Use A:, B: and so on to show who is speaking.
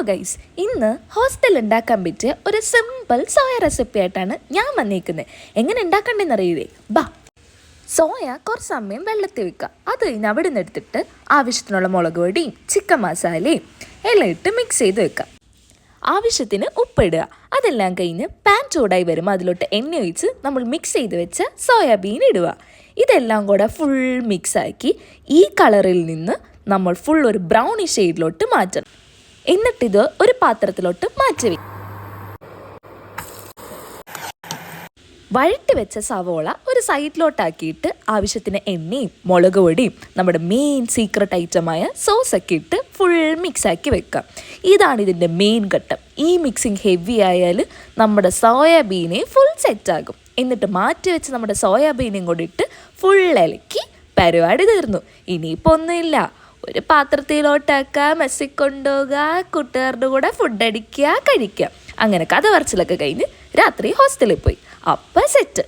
A: Guys, ഇന്ന് ഹോസ്റ്റലിൽ ഉണ്ടാക്കാൻ പറ്റിയ ഒരു സിമ്പിൾ സോയ റെസിപ്പി ആയിട്ടാണ് ഞാൻ വന്നിരിക്കുന്നത്. എങ്ങനെ ഉണ്ടാക്കണ്ടെന്ന് അറിയില്ലേ? ബാ. സോയ കുറച്ച് സമയം വെള്ളത്തിൽ വെക്കുക. അത് കഴിഞ്ഞ് അവിടെ നിന്ന് എടുത്തിട്ട് ആവശ്യത്തിനുള്ള മുളക് പൊടിയും ചിക്കൻ മസാലയും എല്ലാം ഇട്ട് മിക്സ് ചെയ്ത് വെക്കുക. ആവശ്യത്തിന് ഉപ്പിടുക. അതെല്ലാം കഴിഞ്ഞ് പാൻ ചൂടായി വരുമ്പോൾ അതിലോട്ട് എണ്ണ ഒഴിച്ച് നമ്മൾ മിക്സ് ചെയ്ത് വെച്ച സോയാബീൻ ഇടുക. ഇതെല്ലാം കൂടെ ഫുൾ മിക്സാക്കി ഈ കളറിൽ നിന്ന് നമ്മൾ ഫുൾ ഒരു ബ്രൗണി ഷെയ്ഡിലോട്ട് മാറ്റണം. എന്നിട്ടിത് ഒരു പാത്രത്തിലോട്ട് മാറ്റി വയ്ക്കും. വഴറ്റി വെച്ച സവോള ഒരു സൈഡിലോട്ടാക്കിയിട്ട് ആവശ്യത്തിന് എണ്ണയും മുളക് പൊടിയും നമ്മുടെ മെയിൻ സീക്രട്ട് ഐറ്റമായ സോസൊക്കെ ഇട്ട് ഫുൾ മിക്സാക്കി വെക്കാം. ഇതാണ് ഇതിൻ്റെ മെയിൻ ഘട്ടം. ഈ മിക്സിങ് ഹെവി ആയാൽ നമ്മുടെ സോയാബീനെ ഫുൾ സെറ്റാകും. എന്നിട്ട് മാറ്റി വെച്ച് നമ്മുടെ സോയാബീനും കൂടി ഇട്ട് ഫുൾ ഇളക്കി പരിപാടി തീർന്നു. ഇനിയിപ്പോൾ ഒന്നുമില്ല, ഒരു പാത്രത്തിലോട്ടാക്കുക, മെസ്സി കൊണ്ടുപോകുക, കൂട്ടുകാരുടെ കൂടെ ഫുഡ് അടിക്കുക, കഴിക്കുക. അങ്ങനെ കഥ പറച്ചിലൊക്കെ കഴിഞ്ഞ് രാത്രി ഹോസ്റ്റലിൽ പോയി. അപ്പം സെറ്റ്.